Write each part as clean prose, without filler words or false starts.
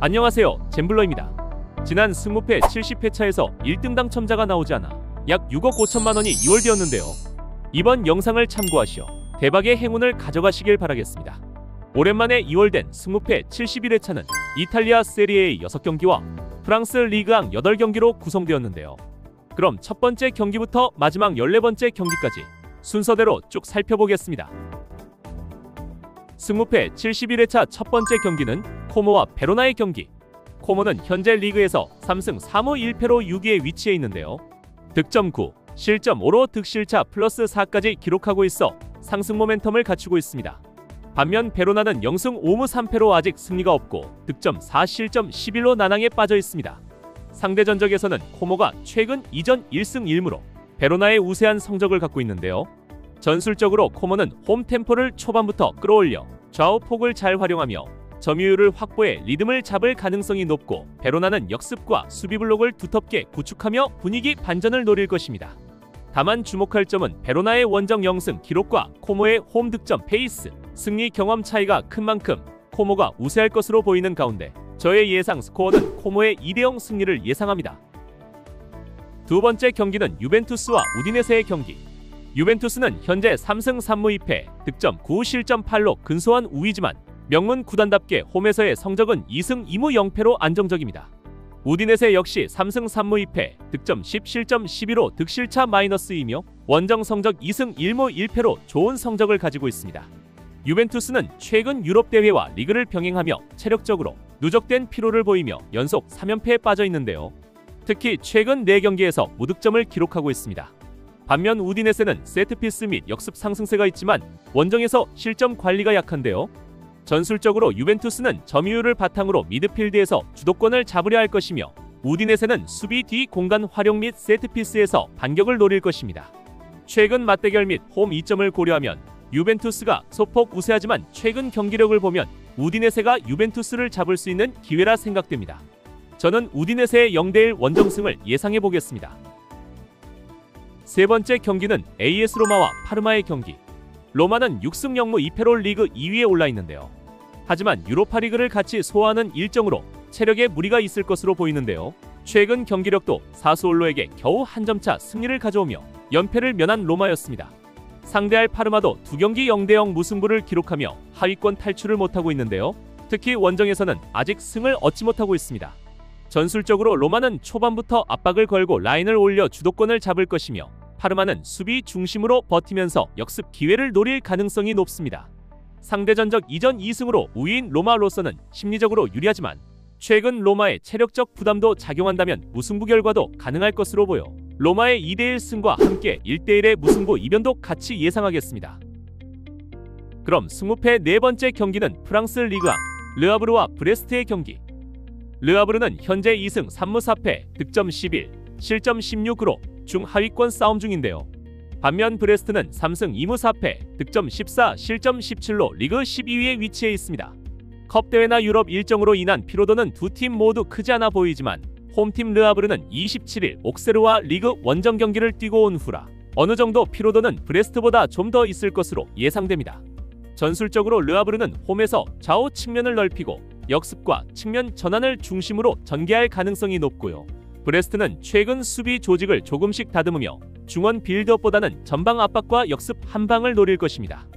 안녕하세요, 젠블러입니다. 지난 승무패 70회차에서 1등 당첨자가 나오지 않아 약 6억 5천만 원이 이월되었는데요. 이번 영상을 참고하시어 대박의 행운을 가져가시길 바라겠습니다. 오랜만에 이월된 승무패 71회차는 이탈리아 세리에 6경기와 프랑스 리그앙 8경기로 구성되었는데요. 그럼 첫 번째 경기부터 마지막 14번째 경기까지 순서대로 쭉 살펴보겠습니다. 승무패 71회차 첫 번째 경기는 코모와 베로나의 경기. 코모는 현재 리그에서 3승 3무 1패로 6위에 위치해 있는데요. 득점 9, 실점 5로 득실차 플러스 4까지 기록하고 있어 상승 모멘텀을 갖추고 있습니다. 반면 베로나는 0승 5무 3패로 아직 승리가 없고 득점 4, 실점 11로 난항에 빠져 있습니다. 상대 전적에서는 코모가 최근 2전 1승 1무로 베로나의 우세한 성적을 갖고 있는데요. 전술적으로 코모는 홈 템포를 초반부터 끌어올려 좌우 폭을 잘 활용하며 점유율을 확보해 리듬을 잡을 가능성이 높고, 베로나는 역습과 수비 블록을 두텁게 구축하며 분위기 반전을 노릴 것입니다. 다만 주목할 점은 베로나의 원정 0승 기록과 코모의 홈 득점 페이스, 승리 경험 차이가 큰 만큼 코모가 우세할 것으로 보이는 가운데 저의 예상 스코어는 코모의 2대0 승리를 예상합니다. 두 번째 경기는 유벤투스와 우디네세의 경기. 유벤투스는 현재 3승 3무 2패, 득점 9, 실점 8로 근소한 우위지만 명문 구단답게 홈에서의 성적은 2승 2무 0패로 안정적입니다. 우디네세 역시 3승 3무 2패, 득점 10, 실점 12로 득실차 -2며 원정 성적 2승 1무 1패로 좋은 성적을 가지고 있습니다. 유벤투스는 최근 유럽 대회와 리그를 병행하며 체력적으로 누적된 피로를 보이며 연속 3연패에 빠져 있는데요. 특히 최근 4경기에서 무득점을 기록하고 있습니다. 반면 우디네세는 세트피스 및 역습 상승세가 있지만 원정에서 실점 관리가 약한데요. 전술적으로 유벤투스는 점유율을 바탕으로 미드필드에서 주도권을 잡으려 할 것이며, 우디네세는 수비 뒤 공간 활용 및 세트피스에서 반격을 노릴 것입니다. 최근 맞대결 및 홈 이점을 고려하면 유벤투스가 소폭 우세하지만 최근 경기력을 보면 우디네세가 유벤투스를 잡을 수 있는 기회라 생각됩니다. 저는 우디네세의 0대1 원정승을 예상해 보겠습니다. 세 번째 경기는 AS 로마와 파르마의 경기. 로마는 6승 0무 2패로 리그 2위에 올라 있는데요. 하지만 유로파리그를 같이 소화하는 일정으로 체력에 무리가 있을 것으로 보이는데요. 최근 경기력도 사스올로에게 겨우 한 점차 승리를 가져오며 연패를 면한 로마였습니다. 상대할 파르마도 2경기 0대0 무승부를 기록하며 하위권 탈출을 못하고 있는데요. 특히 원정에서는 아직 승을 얻지 못하고 있습니다. 전술적으로 로마는 초반부터 압박을 걸고 라인을 올려 주도권을 잡을 것이며, 파르마는 수비 중심으로 버티면서 역습 기회를 노릴 가능성이 높습니다. 상대 전적 2전 2승으로 우위인 로마로서는 심리적으로 유리하지만 최근 로마의 체력적 부담도 작용한다면 무승부 결과도 가능할 것으로 보여 로마의 2대1 승과 함께 1대1의 무승부 이변도 같이 예상하겠습니다. 그럼 승무패 네 번째 경기는 프랑스 리그앙 르아브르와 브레스트의 경기. 르아브르는 현재 2승 3무 4패, 득점 11, 실점 16으로 중하위권 싸움 중인데요. 반면 브레스트는 3승 2무 4패, 득점 14, 실점 17로 리그 12위에 위치해 있습니다. 컵대회나 유럽 일정으로 인한 피로도는 두 팀 모두 크지 않아 보이지만 홈팀 르아브르는 27일 옥세르와 리그 원정 경기를 뛰고 온 후라 어느 정도 피로도는 브레스트보다 좀 더 있을 것으로 예상됩니다. 전술적으로 르아브르는 홈에서 좌우 측면을 넓히고 역습과 측면 전환을 중심으로 전개할 가능성이 높고요. 브레스트는 최근 수비 조직을 조금씩 다듬으며 중원 빌드업보다는 전방 압박과 역습 한 방을 노릴 것입니다.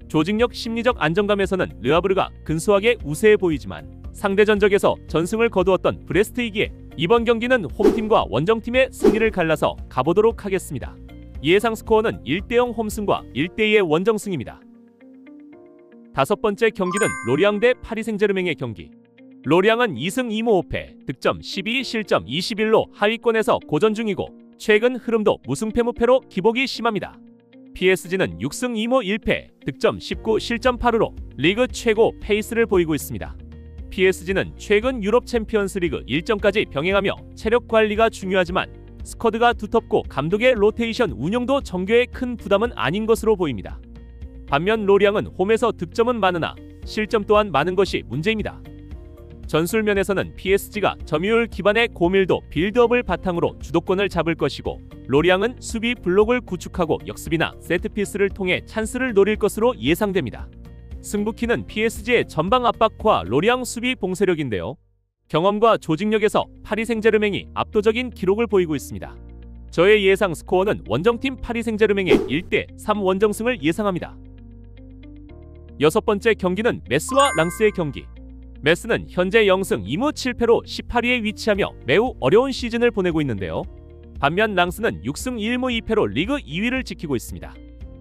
조직력 심리적 안정감에서는 르아브르가 근소하게 우세해 보이지만 상대 전적에서 전승을 거두었던 브레스트이기에 이번 경기는 홈팀과 원정팀의 승리를 갈라서 가보도록 하겠습니다. 예상 스코어는 1대0 홈승과 1대2의 원정승입니다. 다섯 번째 경기는 로리앙 대 파리 생제르맹의 경기. 로리앙은 2승 2무 5패, 득점 12, 실점 21로 하위권에서 고전 중이고 최근 흐름도 무승패 무패로 기복이 심합니다. PSG는 6승 2무 1패, 득점 19, 실점 8으로 리그 최고 페이스를 보이고 있습니다. PSG는 최근 유럽 챔피언스 리그 일정까지 병행하며 체력 관리가 중요하지만 스쿼드가 두텁고 감독의 로테이션 운영도 정교에 큰 부담은 아닌 것으로 보입니다. 반면 로리앙은 홈에서 득점은 많으나 실점 또한 많은 것이 문제입니다. 전술면에서는 PSG가 점유율 기반의 고밀도 빌드업을 바탕으로 주도권을 잡을 것이고, 로리앙은 수비 블록을 구축하고 역습이나 세트피스를 통해 찬스를 노릴 것으로 예상됩니다. 승부키는 PSG의 전방 압박과 로리앙 수비 봉쇄력인데요. 경험과 조직력에서 파리 생제르맹이 압도적인 기록을 보이고 있습니다. 저의 예상 스코어는 원정팀 파리 생제르맹의 1대3 원정승을 예상합니다. 여섯 번째 경기는 메스와 랑스의 경기. 메스는 현재 0승 2무 7패로 18위에 위치하며 매우 어려운 시즌을 보내고 있는데요. 반면 랑스는 6승 1무 2패로 리그 2위를 지키고 있습니다.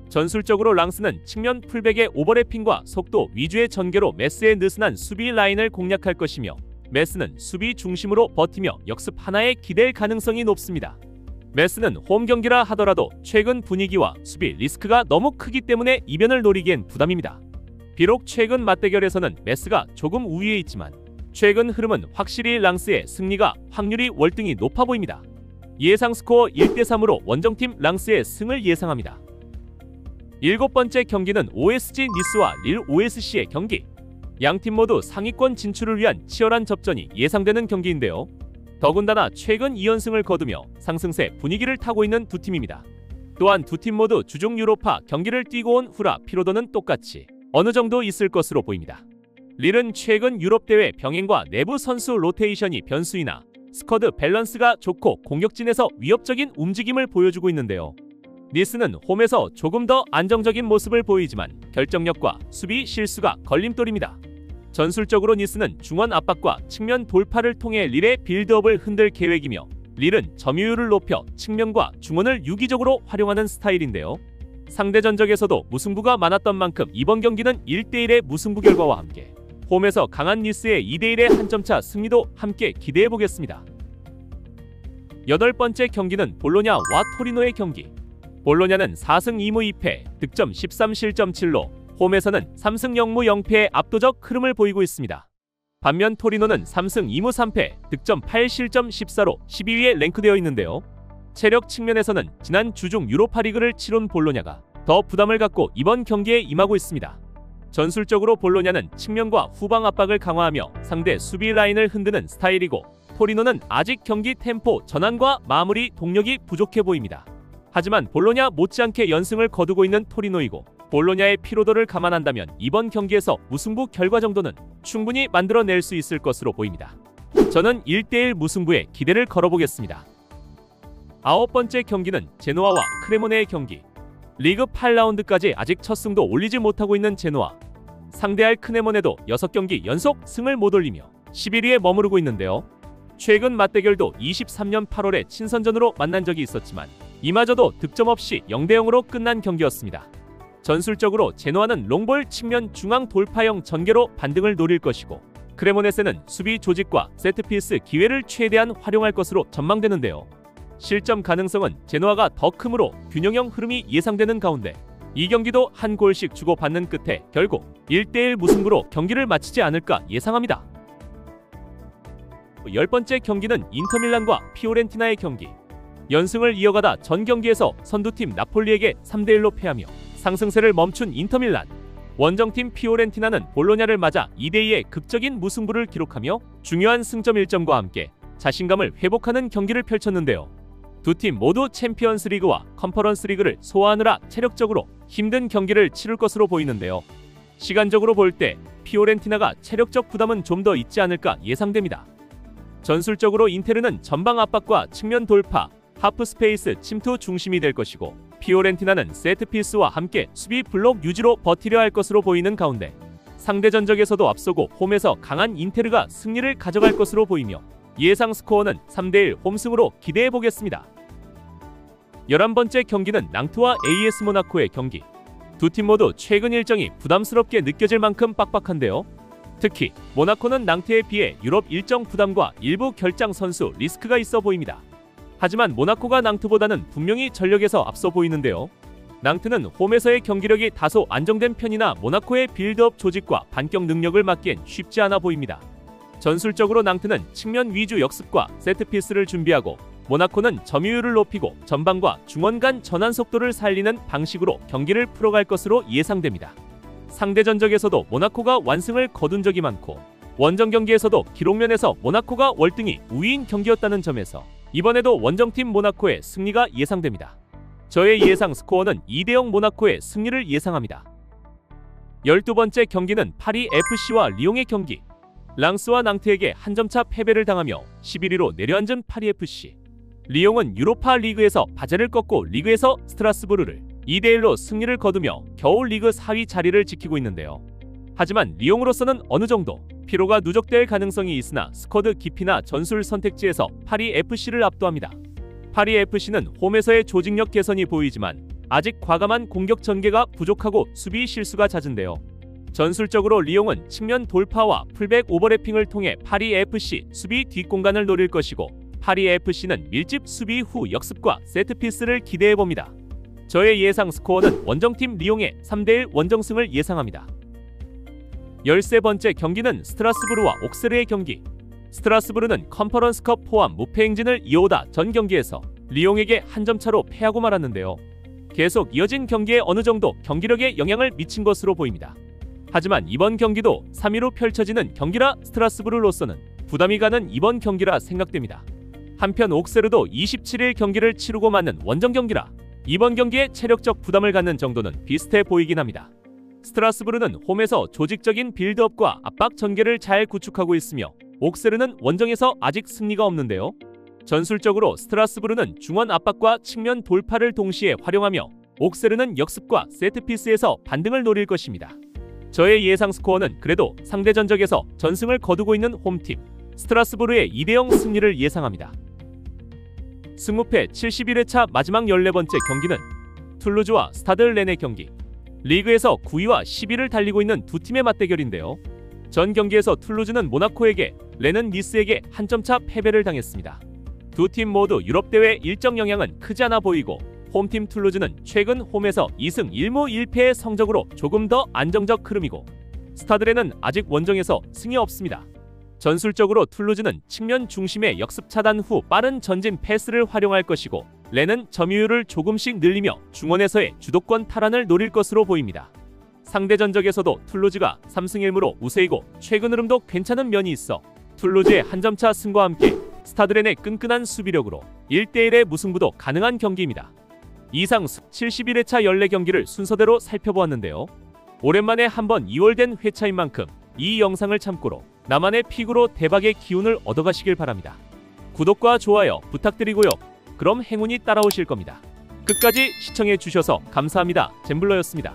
전술적으로 랑스는 측면 풀백의 오버래핑과 속도 위주의 전개로 메스의 느슨한 수비 라인을 공략할 것이며, 메스는 수비 중심으로 버티며 역습 하나에 기댈 가능성이 높습니다. 메스는 홈 경기라 하더라도 최근 분위기와 수비 리스크가 너무 크기 때문에 이변을 노리기엔 부담입니다. 비록 최근 맞대결에서는 메스가 조금 우위에 있지만 최근 흐름은 확실히 랑스의 승리가 확률이 월등히 높아 보입니다. 예상 스코어 1대3으로 원정팀 랑스의 승을 예상합니다. 일곱 번째 경기는 OSG 니스와 릴 OSC의 경기. 양팀 모두 상위권 진출을 위한 치열한 접전이 예상되는 경기인데요. 더군다나 최근 2연승을 거두며 상승세 분위기를 타고 있는 두 팀입니다. 또한 두 팀 모두 주중 유로파 경기를 뛰고 온 후라 피로도는 똑같이 어느 정도 있을 것으로 보입니다. 릴은 최근 유럽 대회 병행과 내부 선수 로테이션이 변수이나 스쿼드 밸런스가 좋고 공격진에서 위협적인 움직임을 보여주고 있는데요. 니스는 홈에서 조금 더 안정적인 모습을 보이지만 결정력과 수비 실수가 걸림돌입니다. 전술적으로 니스는 중원 압박과 측면 돌파를 통해 릴의 빌드업을 흔들 계획이며, 릴은 점유율을 높여 측면과 중원을 유기적으로 활용하는 스타일인데요. 상대 전적에서도 무승부가 많았던 만큼 이번 경기는 1대1의 무승부 결과와 함께 홈에서 강한 니스의 2대1의 한 점차 승리도 함께 기대해보겠습니다. 여덟 번째 경기는 볼로냐와 토리노의 경기. 볼로냐는 4승 2무 2패, 득점 13실점 7로 홈에서는 3승 0무 0패의 압도적 흐름을 보이고 있습니다. 반면 토리노는 3승 2무 3패, 득점 8실점 14로 12위에 랭크되어 있는데요. 체력 측면에서는 지난 주중 유로파리그를 치룬 볼로냐가 더 부담을 갖고 이번 경기에 임하고 있습니다. 전술적으로 볼로냐는 측면과 후방 압박을 강화하며 상대 수비 라인을 흔드는 스타일이고, 토리노는 아직 경기 템포 전환과 마무리 동력이 부족해 보입니다. 하지만 볼로냐 못지않게 연승을 거두고 있는 토리노이고, 볼로냐의 피로도를 감안한다면 이번 경기에서 무승부 결과 정도는 충분히 만들어낼 수 있을 것으로 보입니다. 저는 1대1 무승부에 기대를 걸어보겠습니다. 아홉 번째 경기는 제노아와 크레모네의 경기. 리그 8라운드까지 아직 첫 승도 올리지 못하고 있는 제노아. 상대할 크레모네도 6경기 연속 승을 못 올리며 11위에 머무르고 있는데요. 최근 맞대결도 23년 8월에 친선전으로 만난 적이 있었지만 이마저도 득점 없이 0대0으로 끝난 경기였습니다. 전술적으로 제노아는 롱볼 측면 중앙 돌파형 전개로 반등을 노릴 것이고, 크레모네세는 수비 조직과 세트피스 기회를 최대한 활용할 것으로 전망되는데요. 실점 가능성은 제노아가 더 크므로 균형형 흐름이 예상되는 가운데 이 경기도 한 골씩 주고받는 끝에 결국 1대1 무승부로 경기를 마치지 않을까 예상합니다. 열 번째 경기는 인터밀란과 피오렌티나의 경기. 연승을 이어가다 전 경기에서 선두팀 나폴리에게 3대1로 패하며 상승세를 멈춘 인터밀란. 원정팀 피오렌티나는 볼로냐를 맞아 2대2의 극적인 무승부를 기록하며 중요한 승점 1점과 함께 자신감을 회복하는 경기를 펼쳤는데요. 두 팀 모두 챔피언스 리그와 컨퍼런스 리그를 소화하느라 체력적으로 힘든 경기를 치를 것으로 보이는데요. 시간적으로 볼 때 피오렌티나가 체력적 부담은 좀 더 있지 않을까 예상됩니다. 전술적으로 인테르는 전방 압박과 측면 돌파, 하프 스페이스 침투 중심이 될 것이고, 피오렌티나는 세트피스와 함께 수비 블록 유지로 버티려 할 것으로 보이는 가운데 상대 전적에서도 앞서고 홈에서 강한 인테르가 승리를 가져갈 것으로 보이며 예상 스코어는 3대1 홈승으로 기대해보겠습니다. 11번째 경기는 낭트와 AS 모나코의 경기. 두 팀 모두 최근 일정이 부담스럽게 느껴질 만큼 빡빡한데요. 특히 모나코는 낭트에 비해 유럽 일정 부담과 일부 결장 선수 리스크가 있어 보입니다. 하지만 모나코가 낭트보다는 분명히 전력에서 앞서 보이는데요. 낭트는 홈에서의 경기력이 다소 안정된 편이나 모나코의 빌드업 조직과 반격 능력을 막기엔 쉽지 않아 보입니다. 전술적으로 낭트는 측면 위주 역습과 세트피스를 준비하고, 모나코는 점유율을 높이고 전방과 중원 간 전환 속도를 살리는 방식으로 경기를 풀어갈 것으로 예상됩니다. 상대 전적에서도 모나코가 완승을 거둔 적이 많고, 원정 경기에서도 기록면에서 모나코가 월등히 우위인 경기였다는 점에서 이번에도 원정팀 모나코의 승리가 예상됩니다. 저의 예상 스코어는 2대0 모나코의 승리를 예상합니다. 12번째 경기는 파리 FC와 리옹의 경기. 랑스와 낭트에게 한 점차 패배를 당하며 11위로 내려앉은 파리FC. 리옹은 유로파 리그에서 바젤을 꺾고 리그에서 스트라스부르를 2대1로 승리를 거두며 겨우 리그 4위 자리를 지키고 있는데요. 하지만 리옹으로서는 어느 정도 피로가 누적될 가능성이 있으나 스쿼드 깊이나 전술 선택지에서 파리FC를 압도합니다. 파리FC는 홈에서의 조직력 개선이 보이지만 아직 과감한 공격 전개가 부족하고 수비 실수가 잦은데요. 전술적으로 리옹은 측면 돌파와 풀백 오버래핑을 통해 파리FC 수비 뒷공간을 노릴 것이고 파리FC는 밀집 수비 후 역습과 세트피스를 기대해봅니다. 저의 예상 스코어는 원정팀 리옹의 3대1 원정승을 예상합니다. 13번째 경기는 스트라스부르와 옥세르의 경기. 스트라스부르는 컨퍼런스컵 포함 무패 행진을 이어오다 전 경기에서 리옹에게 한 점 차로 패하고 말았는데요. 계속 이어진 경기에 어느 정도 경기력에 영향을 미친 것으로 보입니다. 하지만 이번 경기도 3위로 펼쳐지는 경기라 스트라스부르로서는 부담이 가는 이번 경기라 생각됩니다. 한편 옥세르도 27일 경기를 치르고 마는 원정 경기라 이번 경기에 체력적 부담을 갖는 정도는 비슷해 보이긴 합니다. 스트라스부르는 홈에서 조직적인 빌드업과 압박 전개를 잘 구축하고 있으며 옥세르는 원정에서 아직 승리가 없는데요. 전술적으로 스트라스부르는 중원 압박과 측면 돌파를 동시에 활용하며 옥세르는 역습과 세트피스에서 반등을 노릴 것입니다. 저의 예상 스코어는 그래도 상대 전적에서 전승을 거두고 있는 홈팀 스트라스부르의 2대0 승리를 예상합니다. 승무패 71회차 마지막 14번째 경기는 툴루즈와 스타드 렌의 경기. 리그에서 9위와 10위를 달리고 있는 두 팀의 맞대결인데요. 전 경기에서 툴루즈는 모나코에게, 렌은 니스에게 한 점 차 패배를 당했습니다. 두 팀 모두 유럽 대회 일정 영향은 크지 않아 보이고 홈팀 툴루즈는 최근 홈에서 2승 1무 1패의 성적으로 조금 더 안정적 흐름이고 스타드 렌은 아직 원정에서 승이 없습니다. 전술적으로 툴루즈는 측면 중심의 역습 차단 후 빠른 전진 패스를 활용할 것이고 렌은 점유율을 조금씩 늘리며 중원에서의 주도권 탈환을 노릴 것으로 보입니다. 상대 전적에서도 툴루즈가 3승 1무로 우세이고 최근 흐름도 괜찮은 면이 있어 툴루즈의 한 점차 승과 함께 스타드 렌의 끈끈한 수비력으로 1대1의 무승부도 가능한 경기입니다. 이상 71회차 14경기를 순서대로 살펴보았는데요. 오랜만에 한번 2월된 회차인 만큼 이 영상을 참고로 나만의 픽으로 대박의 기운을 얻어가시길 바랍니다. 구독과 좋아요 부탁드리고요. 그럼 행운이 따라오실 겁니다. 끝까지 시청해주셔서 감사합니다. 잼블러였습니다.